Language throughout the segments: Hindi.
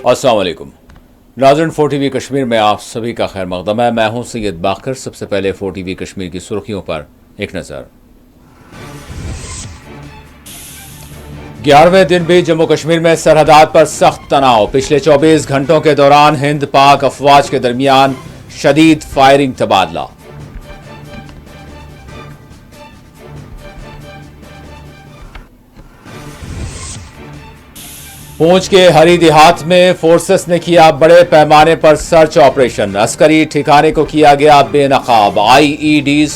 अस्सलाम वालेकुम नाज़रीन, 4TV कश्मीर में आप सभी का खैर मक़दम है। मैं हूं सैयद बाकर। सबसे पहले 4TV कश्मीर की सुर्खियों पर एक नज़र। 11वें दिन भी जम्मू कश्मीर में सरहदात पर सख्त तनाव। पिछले 24 घंटों के दौरान हिंद पाक अफवाज के दरमियान शदीद फायरिंग तबादला। पूंछ के हरी देहात में फोर्सेस ने किया बड़े पैमाने पर सर्च ऑपरेशन। अस्करी ठिकाने को किया गया बेनकाब। IEDs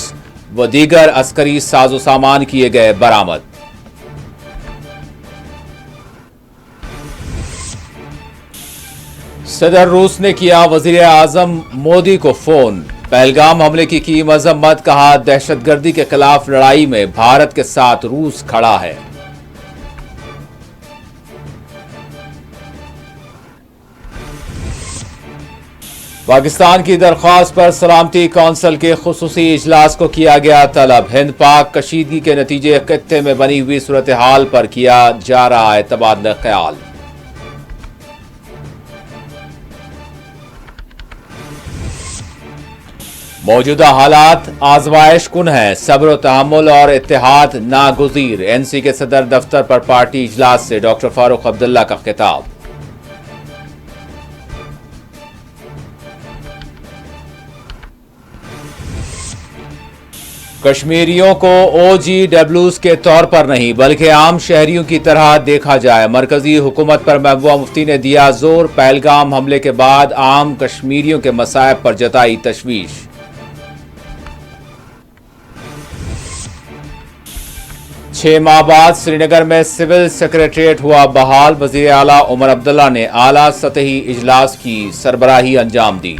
व दीगर अस्करी साजो सामान किए गए बरामद। सदर रूस ने किया वजीर आजम मोदी को फोन। पहलगाम हमले की मजम्मत। कहा, दहशतगर्दी के खिलाफ लड़ाई में भारत के साथ रूस खड़ा है। पाकिस्तान की दरख्वास्त पर सलामती कौंसिल के खुसूसी इजलास को किया गया तलब। हिंद पाक कशीदगी के नतीजे खित्ते में बनी हुई सूरत हाल पर किया जा रहा है तबादला ख्याल। मौजूदा हालात आजमाइश कुन है। सब्र तहम्मुल और इत्तेहाद नागुज़ीर। NC के सदर दफ्तर पर पार्टी इजलास से डॉक्टर फारूक अब्दुल्ला का खिताब। कश्मीरियों को OGWs के तौर पर नहीं बल्कि आम शहरियों की तरह देखा जाए। मरकजी हुकूमत पर महबूबा मुफ्ती ने दिया जोर। पहलगाम हमले के बाद आम कश्मीरियों के मसाइब पर जताई तशवीश। छह माह बाद श्रीनगर में सिविल सेक्रेटरीट हुआ बहाल। वजीर आला उमर अब्दुल्ला ने आला सतही इजलास की सरबराही अंजाम दी।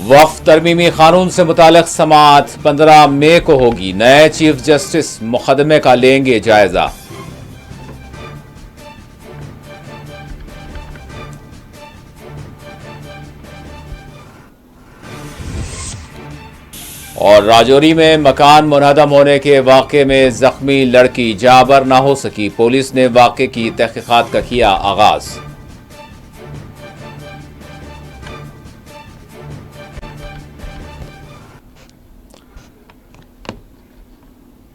वक्फ तरमीमी कानून से मुतालिक समाअत 15 मई को होगी। नए चीफ जस्टिस मुकदमे का लेंगे जायजा। और राजौरी में मकान मुनहदम होने के वाक़े में जख्मी लड़की जाबर न हो सकी। पुलिस ने वाक़े की तहकीकात का किया आगाज।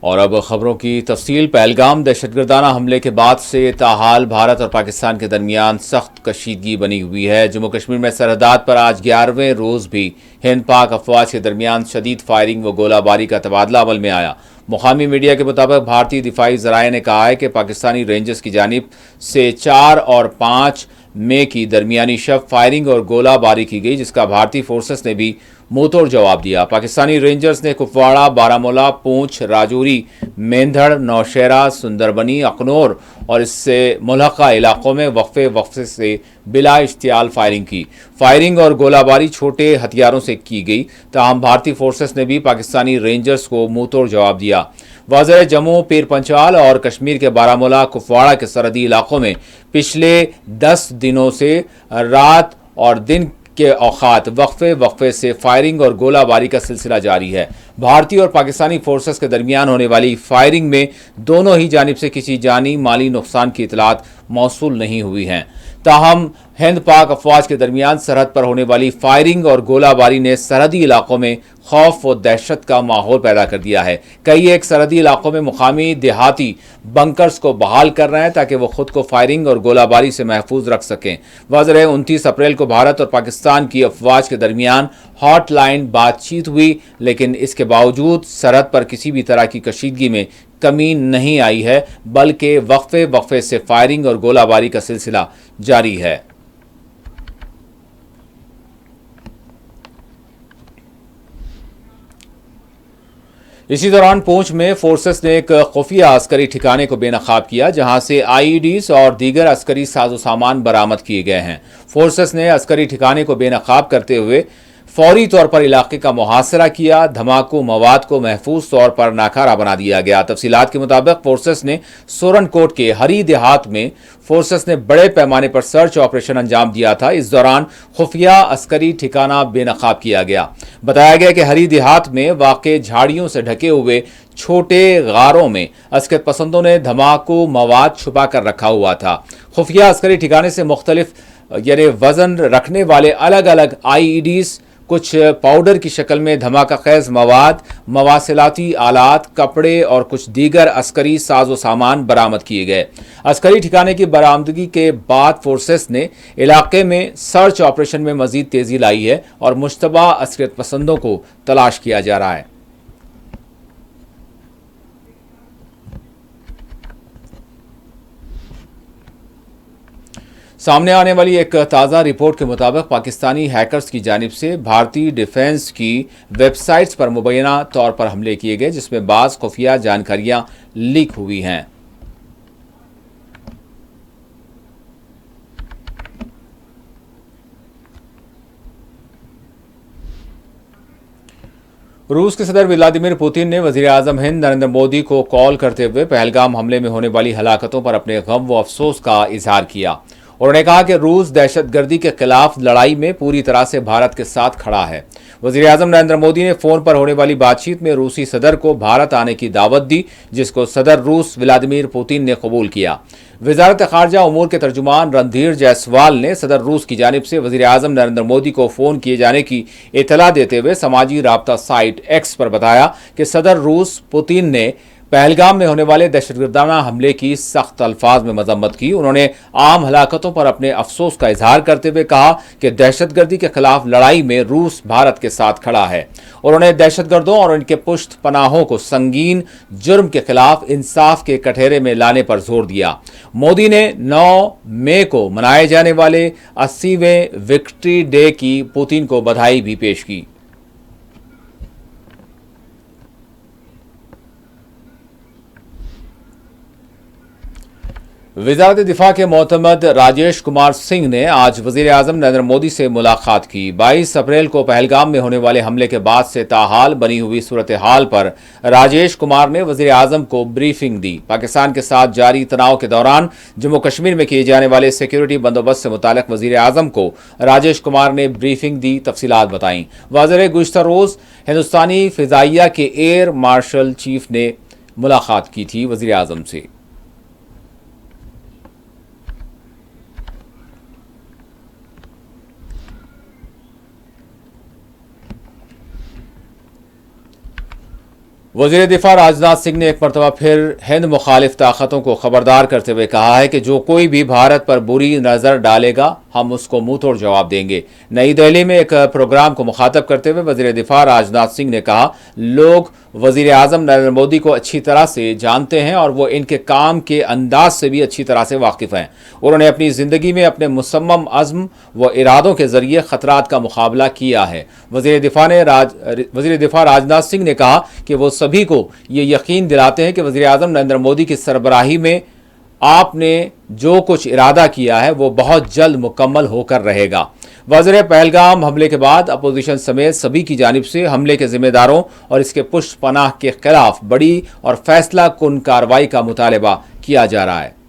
और अब खबरों की तफसील। पहलगाम दहशतगर्दाना हमले के बाद से ताहाल भारत और पाकिस्तान के दरमियान सख्त कशीदगी बनी हुई है। जम्मू कश्मीर में सरहदात पर आज 11वें रोज़ भी हिंद पाक अफवाज के दरमियान शदीद फायरिंग व गोलाबारी का तबादला अमल में आया। मुकामी मीडिया के मुताबिक भारतीय दिफाई ज़राए ने कहा है कि पाकिस्तानी रेंजर्स की जानिब से 4 और 5 मई की दरमियानी शब फायरिंग और गोलाबारी की गई, जिसका भारतीय फोर्सेस ने भी मुंहतोड़ जवाब दिया। पाकिस्तानी रेंजर्स ने कुपवाड़ा, बारामूला, पूंछ, राजौरी, मेंधड़, नौशहरा, सुंदरबनी, अखनौर और इससे मुल्हका इलाकों में वक्फे से बिला इश्तियाल फायरिंग की। फायरिंग और गोलाबारी छोटे हथियारों से की गई, ताहम भारतीय फोर्सेस ने भी पाकिस्तानी रेंजर्स को मुंहतोड़ जवाब दिया। वाज़ेह जम्मू, पीर पंचाल और कश्मीर के बारामूला, कुपवाड़ा के सरहदी इलाकों में पिछले 10 दिनों से रात और दिन के औकात वक्फे से फायरिंग और गोलाबारी का सिलसिला जारी है। भारतीय और पाकिस्तानी फोर्सेस के दरमियान होने वाली फायरिंग में दोनों ही जानिब से किसी जानी माली नुकसान की इतलात मौसूल नहीं हुई हैं। ताहम हिंद पाक अफवाज के दरमियान सरहद पर होने वाली फायरिंग और गोलाबारी ने सरहदी इलाकों में खौफ व दहशत का माहौल पैदा कर दिया है। कई एक सरहदी इलाकों में मुकामी देहाती बंकर्स को बहाल कर रहे हैं ताकि वो खुद को फायरिंग और गोलाबारी से महफूज रख सकें। वाज़ेह 29 अप्रैल को भारत और पाकिस्तान की अफवाज के दरमियान हॉटलाइन बातचीत हुई, लेकिन इसके बावजूद सरहद पर किसी भी तरह की कशीदगी में कमी नहीं आई है, बल्कि वक्फे से फायरिंग और गोलाबारी का सिलसिला जारी है। इसी दौरान पूंछ में फोर्सेस ने एक खुफिया अस्करी ठिकाने को बेनकाब किया, जहां से IEDs और दीगर अस्करी साजो सामान बरामद किए गए हैं। फोर्सेस ने अस्करी ठिकाने को बेनकाब करते हुए फौरी तौर पर इलाके का मुहासरा किया। धमाकू मवाद को महफूज तौर पर नाकारा बना दिया गया। तफसीलात के मुताबिक फोर्सेस ने सोरनकोट के हरी देहात में बड़े पैमाने पर सर्च ऑपरेशन अंजाम दिया था। इस दौरान खुफिया अस्करी ठिकाना बेनकाब किया गया। बताया गया कि हरी देहात में वाक़े झाड़ियों से ढके हुए छोटे गारों में अस्कर पसंदों ने धमाकू मवाद छुपा कर रखा हुआ था। खुफिया अस्करी ठिकाने से मुख्तलिफ वजन रखने वाले अलग अलग IEDs, कुछ पाउडर की शक्ल में धमाका खेज मवाद, मवासिलाती आलात, कपड़े और कुछ दीगर अस्करी साजो सामान बरामद किए गए। अस्करी ठिकाने की बरामदगी के बाद फोर्सेस ने इलाके में सर्च ऑपरेशन में मजीद तेजी लाई है और मुश्तबा अस्करियत पसंदों को तलाश किया जा रहा है। सामने आने वाली एक ताज़ा रिपोर्ट के मुताबिक पाकिस्तानी हैकर्स की जानिब से भारतीय डिफेंस की वेबसाइट्स पर मुबैना तौर पर हमले किए गए, जिसमें बाज़ खुफिया जानकारियां लीक हुई हैं। रूस के सदर व्लादिमीर पुतिन ने वज़ीर आज़म हिंद नरेंद्र मोदी को कॉल करते हुए पहलगाम हमले में होने वाली हलाकतों पर अपने गम व अफसोस का इजहार किया। उन्होंने कहा कि रूस दहशतगर्दी के खिलाफ लड़ाई में पूरी तरह से भारत के साथ खड़ा है। वज़ीर आज़म नरेंद्र मोदी ने फ़ोन पर होने वाली बातचीत में रूसी सदर को भारत आने की दावत दी, जिसको सदर रूस व्लादिमीर पुतिन ने कबूल किया। वज़ारत ख़ारजा उमूर के तर्जुमान रणधीर जायसवाल ने सदर रूस की जानिब से वज़ीर आज़म नरेंद्र मोदी को फ़ोन किए जाने की इतला देते हुए समाजी राब्ता साइट X पर बताया कि सदर रूस पुतिन ने पहलगाम में होने वाले दहशतगर्दाना हमले की सख्त अल्फाज में मजम्मत की। उन्होंने आम हलाकतों पर अपने अफसोस का इजहार करते हुए कहा कि दहशतगर्दी के खिलाफ लड़ाई में रूस भारत के साथ खड़ा है। उन्होंने दहशतगर्दों और उनके पुश्त पनाहों को संगीन जुर्म के खिलाफ इंसाफ के कटहरे में लाने पर जोर दिया। मोदी ने 9 मई को मनाए जाने वाले 80वें विक्ट्री डे की पुतिन को बधाई भी पेश की। वज़ारत दिफा के मोतमद राजेश कुमार सिंह ने आज वज़ीर आज़म नरेंद्र मोदी से मुलाकात की। 22 अप्रैल को पहलगाम में होने वाले हमले के बाद से ताहाल बनी हुई सूरत हाल पर राजेश कुमार ने वज़ीर आज़म को ब्रीफिंग दी। पाकिस्तान के साथ जारी तनाव के दौरान जम्मू कश्मीर में किए जाने वाले सिक्योरिटी बंदोबस्त से मुताल्लिक़ वज़ीर आज़म को राजेश कुमार ने ब्रीफिंग दी, तफसीलात बताईं। वाज़ेर गुज़िश्ता रोज़ हिंदुस्तानी फ़िज़ाइया के एयर मार्शल चीफ ने मुलाकात की थी वज़ीर आज़म से। वज़ीर दिफा राजनाथ सिंह ने एक मरतबा फिर हिंद मुखालिफ ताकतों को खबरदार करते हुए कहा है कि जो कोई भी भारत पर बुरी नज़र डालेगा हम उसको मुंह तोड़ जवाब देंगे। नई दिल्ली में एक प्रोग्राम को मुखातब करते हुए वज़ीर दिफा राजनाथ सिंह ने कहा, लोग वज़ीर आज़म नरेंद्र मोदी को अच्छी तरह से जानते हैं और वो इनके काम के अंदाज से भी अच्छी तरह से वाकिफ़ हैं। उन्होंने अपनी ज़िंदगी में अपने मुसम्मम अज़्म व इरादों के ज़रिए ख़तरात का मुकाबला किया है। वज़ीर दिफा राजनाथ सिंह ने कहा कि वो सभी को ये यकीन दिलाते हैं कि वज़ीर आज़म नरेंद्र मोदी की सरबराही में आपने जो कुछ इरादा किया है वो बहुत जल्द मुकम्मल होकर रहेगा। वज़ीर पहलगाम हमले के बाद अपोजिशन समेत सभी की जानिब से हमले के जिम्मेदारों और इसके पुष्ट पनाह के खिलाफ बड़ी और फैसला कुन कार्रवाई का मुतालबा किया जा रहा है।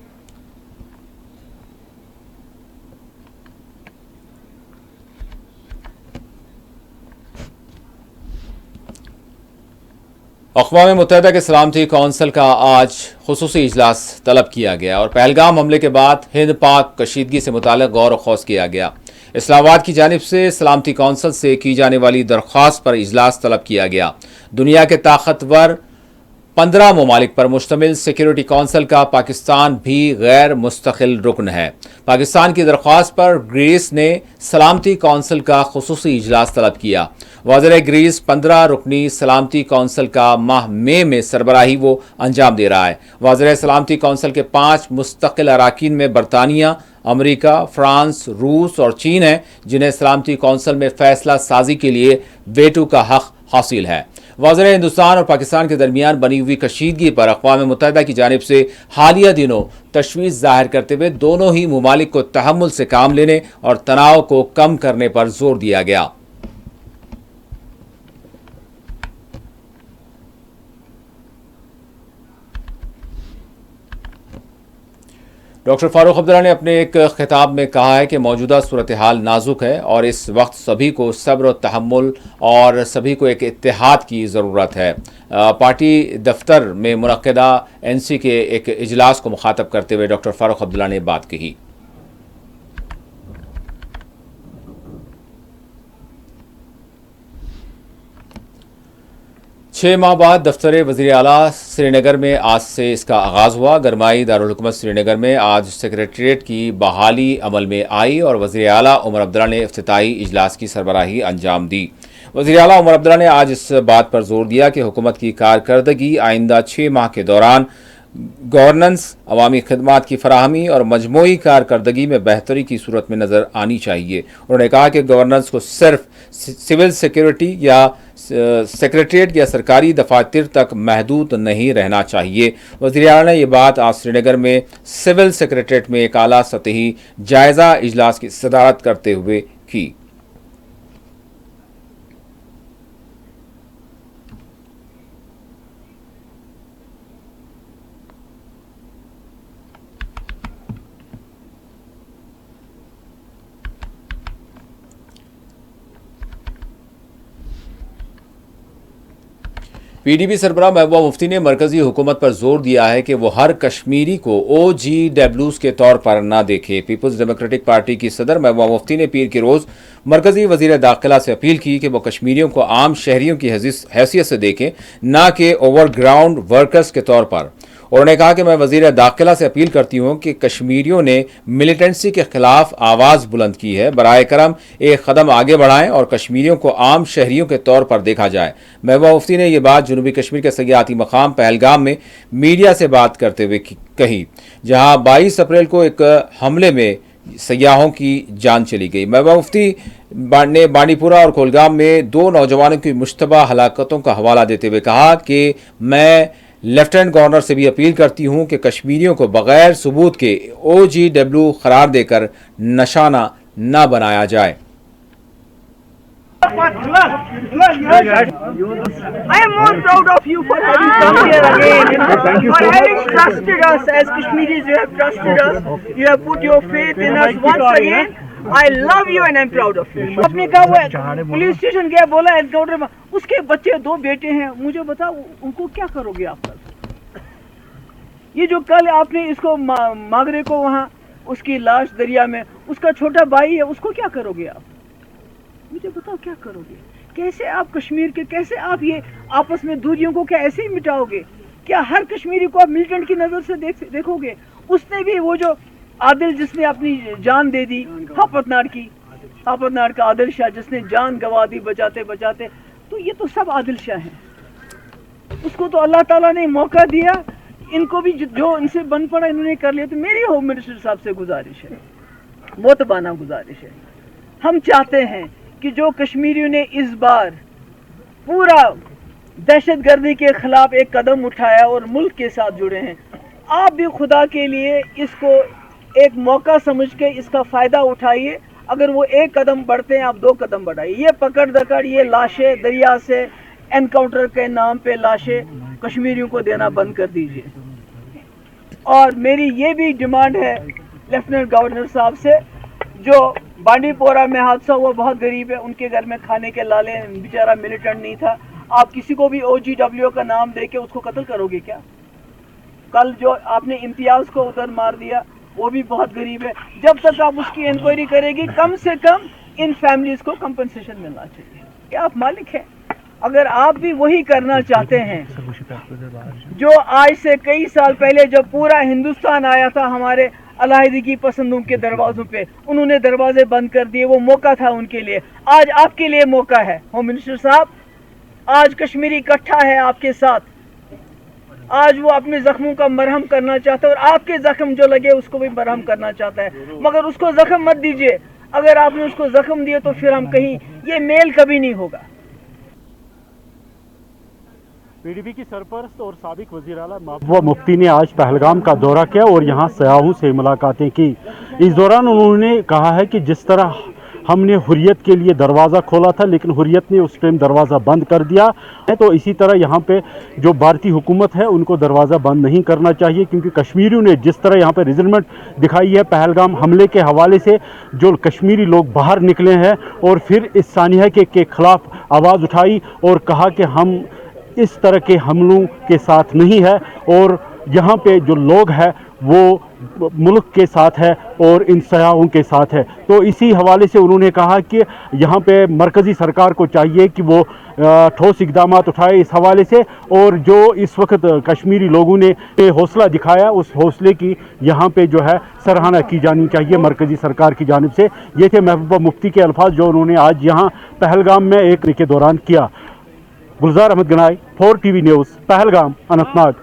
अक़वाम मुत्तहिदा के सलामती कौंसिल का आज खुसूसी इजलास तलब किया गया और पहलगाम हमले के बाद हिंद पाक कशीदगी से मुताल्लिक़ गौर खौस किया गया। इस्लामाबाद की जानिब से सलामती कौंसिल से की जाने वाली दरख्वास्त पर इजलास तलब किया गया। दुनिया के ताकतवर 15 ममालिक पर मुश्तमिल सिक्योरिटी कौंसिल का पाकिस्तान भी गैर मुस्तकिल रुकन है। पाकिस्तान की दरख्वास्त पर ग्रीस ने सलामती कौंसिल का खुसूसी इजलास तलब किया। वज़ीर ग्रीस 15 रुकनी सलामती कौंसिल का माह मई में सरबराही वो अंजाम दे रहा है। वज़ीर सलामती कौंसिल के 5 मुस्तकिल अराकीन में बरतानिया, अमरीका, फ्रांस, रूस और चीन है, जिन्हें सलामती कौंसिल में फैसला साजी के लिए वेटो का हक हासिल है। वज़ीर हिंदुस्तान और पाकिस्तान के दरमियान बनी हुई कशीदगी पर अक़वाम मुत्तहिदा की जानिब से हालिया दिनों तशवीश जाहिर करते हुए दोनों ही ममालिक को तहम्मुल से काम लेने और तनाव को कम करने पर जोर दिया गया। डॉक्टर फारूक अब्दुल्ला ने अपने एक खिताब में कहा है कि मौजूदा सूरत हाल नाजुक है और इस वक्त सभी को सब्र और तहम्मुल और सभी को एक इत्तेहाद की ज़रूरत है। पार्टी दफ्तर में मुनक्किदा एनसी के एक इजलास को मुखातब करते हुए डॉक्टर फारूक अब्दुल्ला ने बात कही। 6 माह बाद दफ्तर वज़ीर आला श्रीनगर में आज से इसका आगाज़ हुआ। गरमाई दारुल हुकूमत श्रीनगर में आज सेक्रेटरीट की बहाली अमल में आई और वज़ीर आला उमर अब्दुल्ला ने इफ्तिताई इजलास की सरबराही अंजाम दी। वज़ीर आला उमर अब्दुल्ला ने आज इस बात पर जोर दिया कि हुकूमत की कारकर्दगी आइंदा 6 माह के दौरान गवर्नेंस, अवामी खदमात की फराहमी और मजमूई कारकर्दगी में बेहतरी की सूरत में नज़र आनी चाहिए। उन्होंने कहा कि गवर्नेंस को सिर्फ सिविल सिक्योरिटी या सेक्रेटरीट या सरकारी दफातर तक महदूद नहीं रहना चाहिए। वज़ीर आला ने यह बात आज श्रीनगर में सिविल सेक्रेटरीट में एक आला सतही जायज़ा इजलास की सदारत करते हुए की। पीडीपी सरबराह महबूबा मुफ्ती ने मरकजी हुकूमत पर जोर दिया है कि वो हर कश्मीरी को OGWs के तौर पर न देखे। पीपल्स डेमोक्रेटिक पार्टी की सदर महबूबा मुफ्ती ने पीर के रोज़ मरकजी वज़ीर दाखिला से अपील की कि वो कश्मीरियों को आम शहरियों की हैसियत से देखें, न कि ओवरग्राउंड वर्कर्स के तौर पर। उन्होंने कहा कि मैं वज़ीर दाखिला से अपील करती हूँ कि कश्मीरियों ने मिलिटेंसी के खिलाफ आवाज़ बुलंद की है, बराए करम एक कदम आगे बढ़ाएं और कश्मीरियों को आम शहरियों के तौर पर देखा जाए। महबूबा मुफ्ती ने यह बात जनूबी कश्मीर के सयाहती मकाम पहलगाम में मीडिया से बात करते हुए कही, जहाँ 22 अप्रैल को एक हमले में सयाहों की जान चली गई। महबूबा मुफ्ती ने बांडीपुरा और कोलगाम में 2 नौजवानों की मुश्तबा हलाकतों का हवाला देते हुए कहा कि मैं लेफ्टिनेंट गवर्नर से भी अपील करती हूं कि कश्मीरियों को बगैर सबूत के OGW करार देकर निशाना न बनाया जाए। I am more proud of you for having come here again, for having trusted us as Kashmiris. You have trusted us. You have put your faith in us once again. I love you and I am proud of you. आपने कहा वो पुलिस स्टेशन गया, बोला एनकाउंटर में उसके बच्चे 2 बेटे हैं, मुझे बताओ उनको क्या करोगे आप कल? ये जो कल आपने इसको मागरे को वहाँ उसकी लाश दरिया में, उसका छोटा भाई है, उसको क्या करोगे आप? मुझे बताओ क्या करोगे? कैसे आप कश्मीर के, कैसे आप ये आपस में दूरियों को क्या ऐसे ही मिटाओगे? क्या हर कश्मीरी को आप मिलिटेंट की नज़र से देखोगे? उसने भी वो जो आदिल जिसने अपनी जान दे दी, हापतनाड़ का आदिल शाह जिसने जान गंवा दी बचाते बचाते, तो ये तो सब आदिल शाह हैं। उसको तो अल्लाह ताला ने मौका दिया, इनको भी जो इनसे बन पड़ा इन्होंने कर लिया। तो मेरी होम मिनिस्टर साहब से गुजारिश है, मोतबाना गुजारिश है, हम चाहते हैं कि जो कश्मीरियों ने इस बार पूरा दहशतगर्दी के खिलाफ एक कदम उठाया और मुल्क के साथ जुड़े हैं, आप भी खुदा के लिए इसको एक मौका समझ के इसका फ़ायदा उठाइए। अगर वो 1 कदम बढ़ते हैं, आप 2 कदम बढ़ाइए। ये पकड़ दकड़, ये लाशें दरिया से एनकाउंटर के नाम पे लाशें कश्मीरियों को देना बंद कर दीजिए। और मेरी ये भी डिमांड है लेफ्टिनेंट गवर्नर साहब से, जो बांडीपोरा में हादसा हुआ, बहुत गरीब है, उनके घर में खाने के लाले, बेचारा मिलिटेंट नहीं था, आप किसी को भी OGW का नाम दे के उसको कत्ल करोगे क्या? कल जो आपने इम्तियाज को उधर मार दिया, वो भी बहुत गरीब है। जब तक आप उसकी इंक्वायरी करेगी, कम से कम इन फैमिलीज को कंपनसेशन मिलना चाहिए। क्या आप मालिक हैं? अगर आप भी वही करना चाहते हैं जो आज से कई साल पहले जब पूरा हिंदुस्तान आया था हमारे अलाहिदगी पसंदों के दरवाजों पे, उन्होंने दरवाजे बंद कर दिए, वो मौका था उनके लिए। आज आपके लिए मौका है होम मिनिस्टर साहब, आज कश्मीरी इकट्ठा है आपके साथ, आज वो अपने जख्मों का मरहम करना चाहता है और आपके जख्म जो लगे उसको भी मरहम करना चाहता है, मगर उसको जख्म मत दीजिए। अगर आपने उसको जख्म दिए तो फिर हम कहीं ये मेल कभी नहीं होगा। पीडीपी की सरपरस्त और साबिक वज़ीर आला महबूबा मुफ्ती ने आज पहलगाम का दौरा किया और यहां सयाहों से मुलाकातें की। इस दौरान उन्होंने कहा है कि जिस तरह हमने हुर्रियत के लिए दरवाज़ा खोला था, लेकिन हुर्रियत ने उस टाइम दरवाज़ा बंद कर दिया है। तो इसी तरह यहाँ पे जो भारतीय हुकूमत है उनको दरवाज़ा बंद नहीं करना चाहिए, क्योंकि कश्मीरियों ने जिस तरह यहाँ पे रिजल्टमेंट दिखाई है पहलगाम हमले के हवाले से, जो कश्मीरी लोग बाहर निकले हैं और फिर इस सानिया के खिलाफ आवाज़ उठाई और कहा कि हम इस तरह के हमलों के साथ नहीं है और यहाँ पे जो लोग हैं वो मुल्क के साथ है और इन सयाहों के साथ है। तो इसी हवाले से उन्होंने कहा कि यहाँ पे मरकज़ी सरकार को चाहिए कि वो ठोस इक़दाम उठाए इस हवाले से, और जो इस वक्त कश्मीरी लोगों ने हौसला दिखाया उस हौसले की यहाँ पे जो है सराहना की जानी चाहिए मरकज़ी सरकार की जानिब से। ये थे महबूबा मुफ्ती के अल्फाज जो उन्होंने आज यहाँ पहलगाम में एक के दौरान किया। गुलजार अहमद गनाई, 4 TV न्यूज़, पहलगाम, अनंतनाग।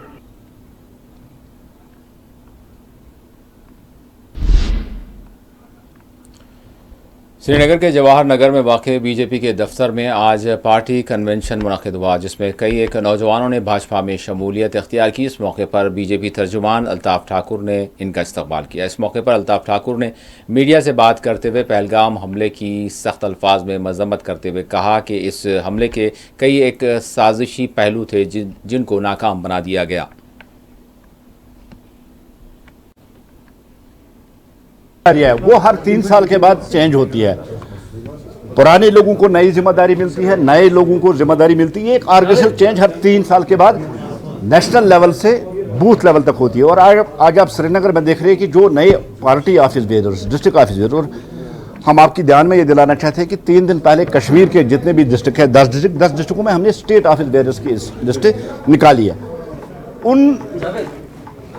श्रीनगर के जवाहर नगर में वाक़ बीजेपी के दफ्तर में आज पार्टी कन्वेंशन मुनक़िद हुआ, जिसमें कई एक नौजवानों ने भाजपा में शमूलियत इख्तियार की। इस मौके पर बीजेपी तर्जुमान अल्ताफ़ ठाकुर ने इनका इस्तक़बाल किया। इस मौके पर अल्ताफ़ ठाकुर ने मीडिया से बात करते हुए पहलगाम हमले की सख्त अल्फाज में मज़म्मत करते हुए कहा कि इस हमले के कई एक साजिशी पहलू थे जिनको नाकाम बना दिया गया। वो हर 3 साल के बाद चेंज होती है। पुराने लोगों को नई जिम्मेदारी मिलती है, नए लोगों को जिम्मेदारी मिलती है। एक ऑर्गेनाइजेशन चेंज हर 3 साल के बाद नेशनल लेवल से बूथ लेवल तक होती है। और आज आप श्रीनगर में देख रहे हैं कि जो नए party office bearers, district office bearer, और हम आपकी ध्यान में ये दिलाना चाहते हैं कि 3 दिन पहले कश्मीर के जितने भी डिस्ट्रिक्ट है, 10 डिस्ट्रिक्टों में हमने स्टेट ऑफिस बेयरर्स की लिस्ट निकाली है। उन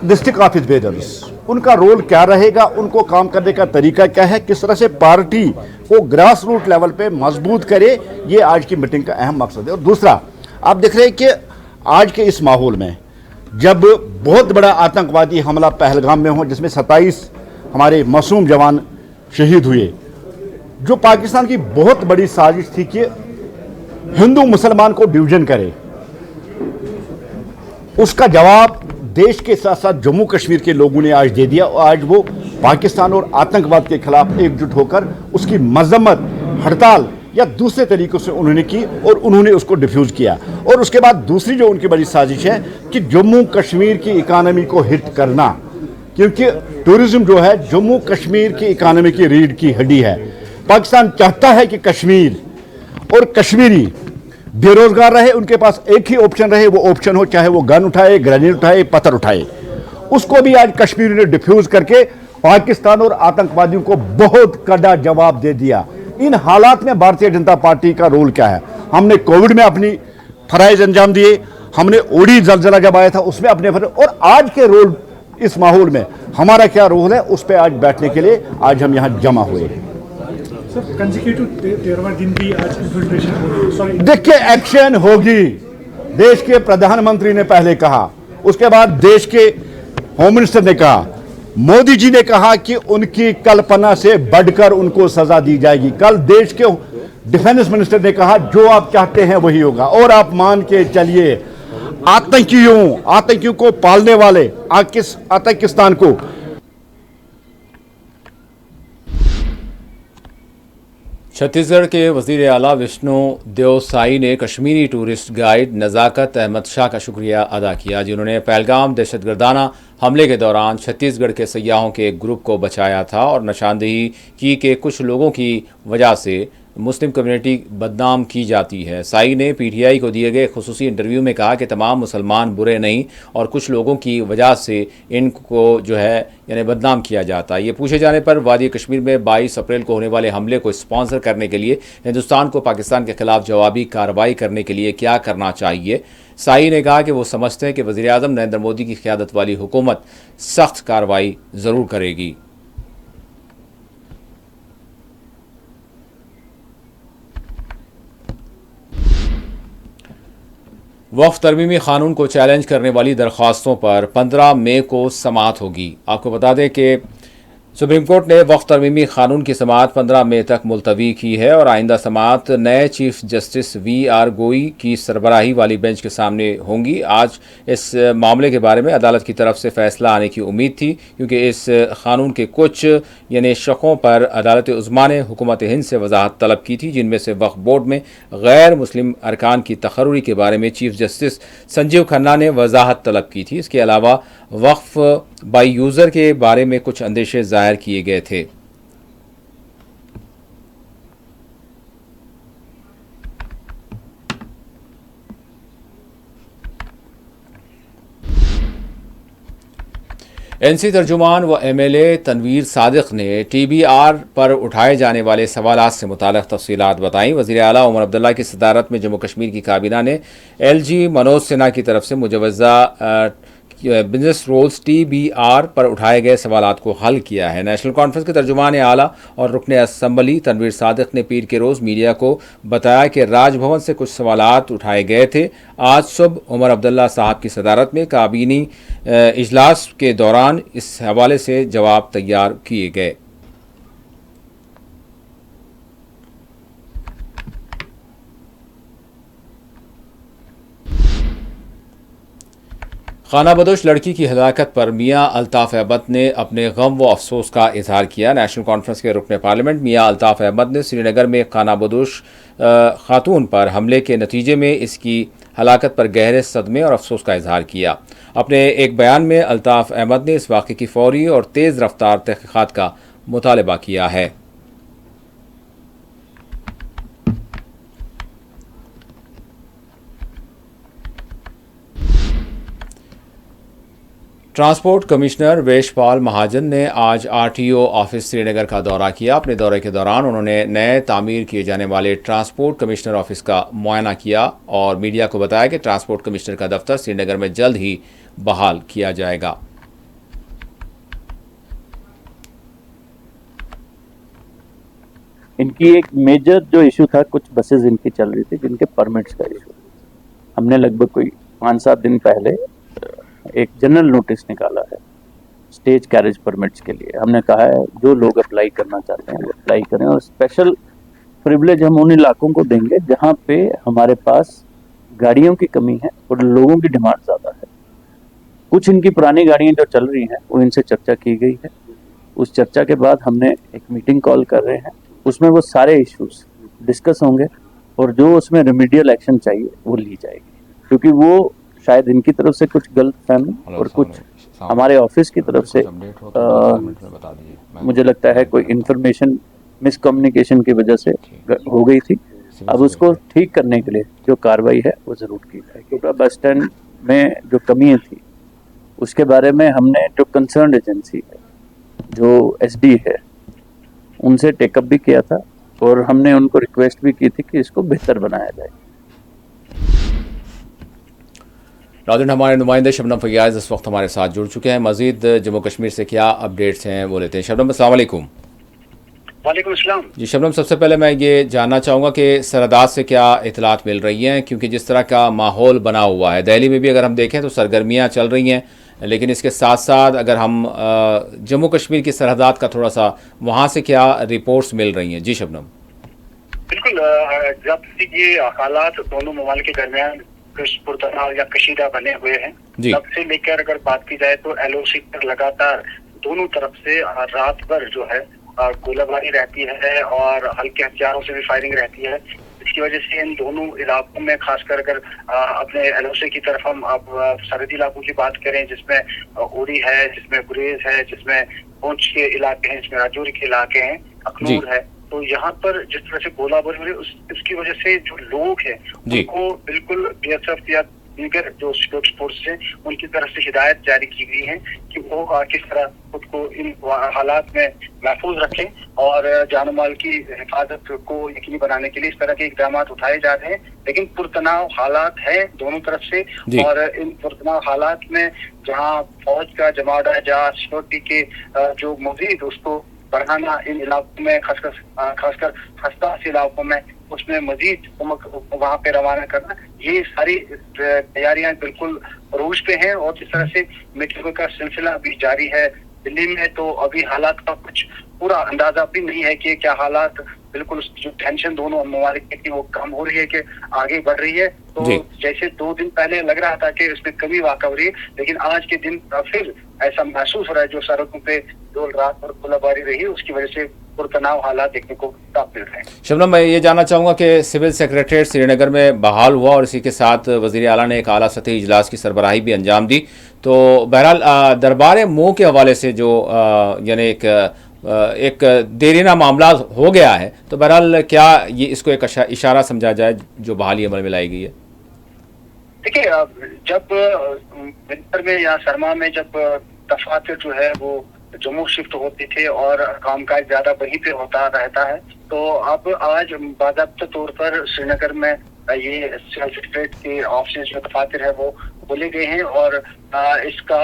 डिस्ट्रिक्ट ऑफिस बेयरर्स, उनका रोल क्या रहेगा, उनको काम करने का तरीका क्या है, किस तरह से पार्टी को ग्रास रूट लेवल पे मजबूत करे, ये आज की मीटिंग का अहम मकसद है। और दूसरा, आप देख रहे हैं कि आज के इस माहौल में जब बहुत बड़ा आतंकवादी हमला पहलगाम में हो, जिसमें 27 हमारे मासूम जवान शहीद हुए, जो पाकिस्तान की बहुत बड़ी साजिश थी कि हिंदू मुसलमान को डिवीजन करे, उसका जवाब देश के साथ साथ जम्मू कश्मीर के लोगों ने आज दे दिया। और आज वो पाकिस्तान और आतंकवाद के खिलाफ एकजुट होकर उसकी मजम्मत, हड़ताल या दूसरे तरीकों से उन्होंने की और उन्होंने उसको डिफ्यूज किया। और उसके बाद दूसरी जो उनकी बड़ी साजिश है कि जम्मू कश्मीर की इकानमी को हिट करना, क्योंकि टूरिज्म जो है जम्मू कश्मीर की इकानमी की रीढ़ की हड्डी है। पाकिस्तान चाहता है कि कश्मीर और कश्मीरी बेरोजगार रहे, उनके पास एक ही ऑप्शन रहे, वो ऑप्शन हो चाहे वो गन उठाए, ग्रेनेड उठाए, पत्थर उठाए। उसको भी आज कश्मीर ने डिफ्यूज करके पाकिस्तान और आतंकवादियों को बहुत कड़ा जवाब दे दिया। इन हालात में भारतीय जनता पार्टी का रोल क्या है? हमने कोविड में अपनी फराइज अंजाम दिए, हमने ओडी जलजला जब आया था उसमें अपने और आज के रोल, इस माहौल में हमारा क्या रोल है, उस पर आज बैठने के लिए आज हम यहाँ जमा हुए। देखिए, एक्शन होगी, देश के प्रधानमंत्री ने पहले कहा, उसके बाद देश के होम मिनिस्टर ने कहा, मोदी जी ने कहा कि उनकी कल्पना से बढ़कर उनको सजा दी जाएगी। कल देश के डिफेंस मिनिस्टर ने कहा जो आप चाहते हैं वही होगा। और आप मान के चलिए, आतंकियों को पालने वाले आतंकिस्तान को छत्तीसगढ़ के वज़ीर आला विष्णु देव साई ने कश्मीरी टूरिस्ट गाइड नज़ाकत अहमद शाह का शुक्रिया अदा किया, जिन्होंने पहलगाम दहशतगर्दाना हमले के दौरान छत्तीसगढ़ के सयाहों के एक ग्रुप को बचाया था और निशानदेही की कि कुछ लोगों की वजह से मुस्लिम कम्युनिटी बदनाम की जाती है। साई ने पीटीआई को दिए गए खुसूसी इंटरव्यू में कहा कि तमाम मुसलमान बुरे नहीं और कुछ लोगों की वजह से इनको जो है यानी बदनाम किया जाता है। ये पूछे जाने पर वादी कश्मीर में 22 अप्रैल को होने वाले हमले को स्पॉन्सर करने के लिए हिंदुस्तान को पाकिस्तान के खिलाफ जवाबी कार्रवाई करने के लिए क्या करना चाहिए, साई ने कहा कि वो समझते हैं कि वज़ीर आज़म नरेंद्र मोदी की क़यादत वाली हुकूमत सख्त कार्रवाई ज़रूर करेगी। वक्फ तरमीमी क़ानून को चैलेंज करने वाली दरख्वास्तों पर 15 मई को समाअत होगी। आपको बता दें कि सुप्रीम कोर्ट ने वक्फ तरमीमी कानून की समाअत 15 मई तक मुलतवी की है और आइंदा समाअत नए चीफ जस्टिस वी.आर. गोई की सरबराही वाली बेंच के सामने होंगी। आज इस मामले के बारे में अदालत की तरफ से फैसला आने की उम्मीद थी, क्योंकि इस कानून के कुछ यानी शकों पर अदालत उज़्मा ने हुकूमत हिंद से वजाहत तलब की थी, जिनमें से वक्फ बोर्ड में गैर मुस्लिम अरकान की तकर्री के बारे में चीफ जस्टिस संजीव खन्ना ने वजाहत तलब की थी। इसके अलावा वक्फ बाई यूज़र के बारे में कुछ अंदेशे जाहिर किए गए थे। एनसी तर्जुमान व एमएलए तनवीर सादिक ने टीबीआर पर उठाए जाने वाले सवालात से मुताल्लिक़ तफसीलात बताईं। वज़ीर आला उमर अब्दुल्ला की सदारत में जम्मू कश्मीर की काबीना ने एलजी मनोज सिन्हा की तरफ से मुजवज़ा बिजनेस रोल्स टीबीआर पर उठाए गए सवालात को हल किया है। नेशनल कॉन्फ्रेंस के तर्जुमान आला और रुकन असम्बली तनवीर सादिक ने पीर के रोज़ मीडिया को बताया कि राजभवन से कुछ सवालात उठाए गए थे। आज सुबह उमर अब्दुल्ला साहब की सदारत में काबीनी इजलास के दौरान इस हवाले से जवाब तैयार किए गए। खानाबदोश लड़की की हलाकत पर मियां अल्ताफ़ अहमद ने अपने गम व अफसोस का इजहार किया। नेशनल कॉन्फ्रेंस के रुकन पार्लियामेंट मियां अल्ताफ़ अहमद ने श्रीनगर में खानाबदोश खातून पर हमले के नतीजे में इसकी हलाकत पर गहरे सदमे और अफसोस का इजहार किया। अपने एक बयान में अल्ताफ़ अहमद ने इस वाक़े की फौरी और तेज़ रफ्तार तहक़ीक़ात का मुतालबा किया है। ट्रांसपोर्ट कमिश्नर वेशपाल महाजन ने आज आरटीओ ऑफिस श्रीनगर का दौरा किया। अपने दौरे के दौरान उन्होंने नए तामीर किए जाने वाले ट्रांसपोर्ट कमिश्नर ऑफिस का मुआयना किया और मीडिया को बताया कि ट्रांसपोर्ट कमिश्नर का दफ्तर श्रीनगर में जल्द ही बहाल किया जाएगा। इनकी एक मेजर जो इशू था, कुछ बसेस इनकी चल रही थी जिनके परमिट्स का इशू, हमने लगभग कोई 5-7 दिन पहले एक जनरल नोटिस निकाला है स्टेज कैरेज परमिट्स के लिए। हमने कहा है जो लोग अप्लाई करना चाहते हैं वो अप्लाई करें और स्पेशल प्रिविलेज हम उन इलाकों को देंगे जहां पे हमारे पास गाड़ियों की कमी है और लोगों की डिमांड ज़्यादा है। कुछ इनकी पुरानी गाड़ियां जो चल रही हैं वो इनसे चर्चा की गई है। उस चर्चा के बाद हमने एक मीटिंग कॉल कर रहे हैं, उसमें वो सारे इश्यूज डिस्कस होंगे और जो उसमें रेमेडियल एक्शन चाहिए वो ली जाएगी, क्योंकि वो शायद इनकी तरफ से कुछ गलतफहमी और कुछ हमारे ऑफिस की तरफ से मुझे लगता है कोई इन्फॉर्मेशन मिसकम्युनिकेशन की वजह से हो गई थी। अब उसको ठीक करने के लिए जो कार्रवाई है वो ज़रूर की जाएगी। बस स्टैंड में जो कमी थी उसके बारे में हमने जो कंसर्न एजेंसी है, जो एसडी है, उनसे टेकअप भी किया था और हमने उनको रिक्वेस्ट भी की थी कि इसको बेहतर बनाया जाए। नाज़रीन, हमारे नुमाइंदे शबनम फैयाज़ इस वक्त हमारे साथ जुड़ चुके हैं। मज़ीद जम्मू कश्मीर से क्या अपडेट्स हैं वो लेते हैं। शबनम, अस्सलाम वालेकुम। वालेकुम अस्सलाम। जी शबनम, सबसे पहले मैं ये जानना चाहूँगा कि सरहदात से क्या इतलात मिल रही हैं, क्योंकि जिस तरह का माहौल बना हुआ है दिल्ली में भी अगर हम देखें तो सरगर्मियाँ चल रही हैं, लेकिन इसके साथ साथ अगर हम जम्मू कश्मीर की सरहदात का थोड़ा सा वहाँ से क्या रिपोर्ट्स मिल रही हैं। जी शबनम। बिल्कुल, जब से ये हालात दोनों ममालिक के दरमियान पुरतनाव या कशीदा बने हुए हैं, तब से लेकर अगर बात की जाए तो एलओसी पर लगातार दोनों तरफ से रात भर जो है गोलाबारी रहती है और हल्के हथियारों से भी फायरिंग रहती है। इसकी वजह से इन दोनों इलाकों में खासकर अगर अपने एलओसी की तरफ हम अब सरहदी इलाकों की बात करें, जिसमें उरी है, जिसमें गुरेज है, जिसमें पुंछ के इलाके हैं, जिसमें राजौरी के इलाके हैं, अखनूर है, तो यहाँ पर जिस तरह से गोलाबारी हो रही है उसकी वजह से जो लोग हैं उनको बिल्कुल बीएसएफ या दीगर जो सिक्योरिटी फोर्स है उनकी तरफ से हिदायत जारी की गई है कि वो किस तरह खुद को इन हालात में महफूज रखें और जान माल की हिफाजत को यकीनी बनाने के लिए इस तरह के इकदाम उठाए जा रहे हैं। लेकिन पुरतनाव हालात है दोनों तरफ से और इन पुरतनाव हालात में जहाँ फौज का जमावड़ा जहाँ सिक्योरिटी के जो मजीद उसको बढ़ाना इन इलाकों में खासकर हस्तास इलाकों में उसमें मजीद वहाँ पे रवाना करना, ये सारी तैयारियां बिल्कुल रूज पे हैं और जिस तरह से मीटिंगों का सिलसिला भी जारी है दिल्ली में तो अभी हालात का कुछ पूरा अंदाजा भी नहीं है कि क्या हालात, बिल्कुल जो टेंशन दोनों ममालिक की वो कम हो रही है कि आगे बढ़ रही है। तो जैसे 2 दिन पहले लग रहा था कि इसमें कमी वाक़ हो रही है, लेकिन आज के दिन फिर ऐसा महसूस हो रहा है। जो सड़कों पे जो रात भर गोलाबारी रही उसकी वजह से पुरतनाव हालात देखने को काफी मिल रहे हैं। शबनम, मैं ये जानना चाहूँगा कि सिविल सेक्रेटरीट श्रीनगर में बहाल हुआ और इसी के साथ वज़ीर आला ने एक आला सतही इजलास की सरबराही भी अंजाम दी। तो बहरहाल दरबार मुँह के हवाले से जो यानी एक देरीना मामला हो गया है, तो बहरहाल क्या ये इसको एक इशारा समझा जाए जो बहाली अमल में लाई गई है? देखिए, जब विंटर में या सरमा में जब दफातर जो है वो जम्मू शिफ्ट होते थे और कामकाज ज्यादा वहीं पे होता रहता है, तो अब आज बाज़ाब्ता तौर पर श्रीनगर में ये सेक्रेटरीट के ऑफिस जो दफातर है वो खोले गए हैं और इसका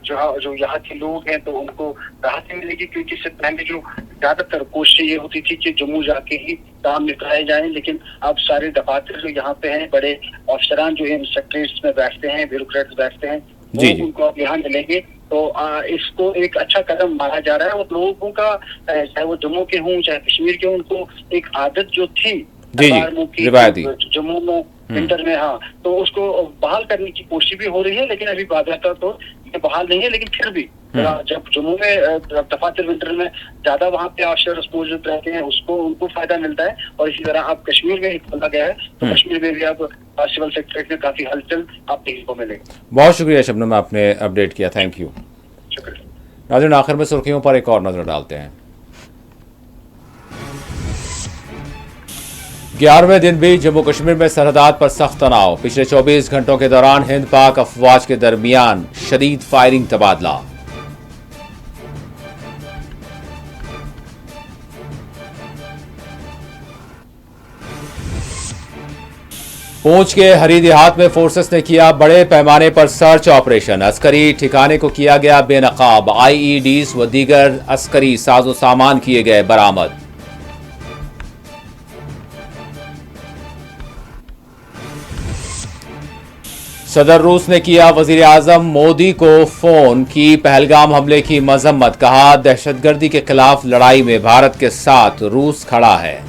जो यहाँ के लोग हैं तो उनको राहत मिलेगी, क्योंकि इससे पहले जो ज्यादातर कोशिश ये होती थी कि जम्मू जाके ही काम निपटाए जाएं, लेकिन अब सारे दफातर जो यहाँ पे हैं, बड़े अफसरान जो है सेक्रेटरीट में बैठते हैं, ब्यूरोक्रेट्स बैठते हैं, वो उनको अब यहाँ मिलेंगे। तो इसको एक अच्छा कदम माना जा रहा है और लोगों का, चाहे वो जम्मू के हों चाहे कश्मीर के हों, उनको एक आदत जो थी जम्मू में विंटर में, हाँ, तो उसको बहाल करने की कोशिश भी हो रही है, लेकिन अभी बाज़ाब्ता तो ये बहाल नहीं है। लेकिन फिर भी जब जम्मू में दफातर विंटर में ज्यादा वहाँ पे अफसर मौजूद रहते हैं, उसको उनको फायदा मिलता है। और इसी तरह अब कश्मीर में ही खोला गया है, तो कश्मीर में भी अब सिविल सेक्रेटरीट में काफी हलचल आपको देखने को मिलेगी। बहुत शुक्रिया शबनम, आपने अपडेट किया, थैंक यू। शुक्रिया। नाज़रीन, आखिर में सुर्खियों पर एक और नजर डालते हैं। 11वें दिन भी जम्मू कश्मीर में सरहदात पर सख्त तनाव। पिछले 24 घंटों के दौरान हिंद पाक अफवाज के दरमियान शदीद फायरिंग तबादला। पूंछ के हरी देहात में फोर्सेस ने किया बड़े पैमाने पर सर्च ऑपरेशन। अस्करी ठिकाने को किया गया बेनकाब। IEDs व दीगर अस्करी साजो सामान किए गए बरामद। सदर रूस ने किया वजीर आजम मोदी को फोन, की पहलगाम हमले की मजम्मत। कहा दहशतगर्दी के खिलाफ लड़ाई में भारत के साथ रूस खड़ा है।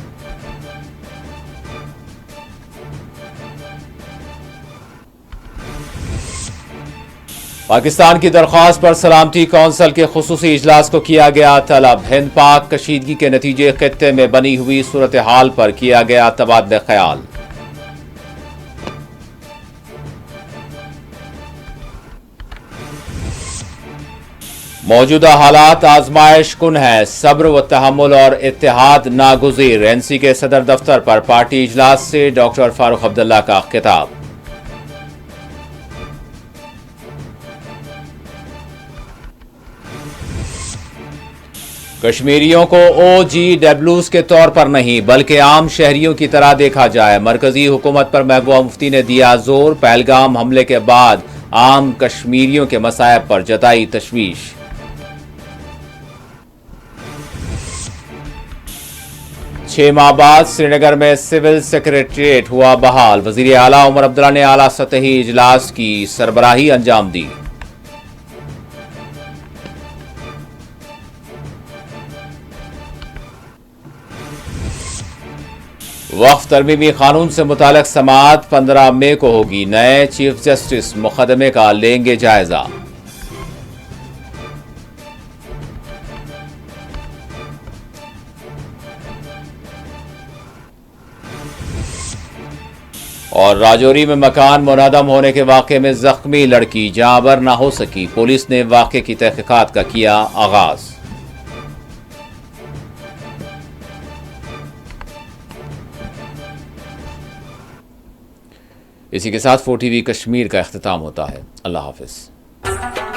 पाकिस्तान की दरख्वास्त पर सलामती कौंसिल के खुसूसी इजलास को किया गया तलब। हिंद पाक कशीदगी के नतीजे खित्ते में बनी हुई सूरत हाल पर किया गया तबादला ख्याल। मौजूदा हालात आजमाइश कुन है, सब्र व तहम्मुल और इत्तेहाद नागुज़ीर। NC के सदर दफ्तर पर पार्टी इजलास से डॉक्टर फारूक अब्दुल्ला का खिताब। कश्मीरियों को OGWs के तौर पर नहीं बल्कि आम शहरियों की तरह देखा जाए। मरकजी हुकूमत पर महबूबा मुफ्ती ने दिया जोर। पहलगाम हमले के बाद आम कश्मीरियों के मसायब पर जताई तशवीश। छह माह बाद श्रीनगर में सिविल सेक्रेटरीट हुआ बहाल। वजीर आला उमर अब्दुल्ला ने आला सतही इजलास की सरबराही अंजाम दी। वक्फ तरमीमी कानून से मुताल्लिक समाअत 15 मई को होगी। नए चीफ जस्टिस मुकदमे का लेंगे जायजा। और राजौरी में मकान मुनहदम होने के वाक़े में जख्मी लड़की जाँबर न हो सकी। पुलिस ने वाक़े की तहकीकात का किया आगाज। इसी के साथ 4TV कश्मीर का इख्तिताम होता है। अल्लाह हाफिज।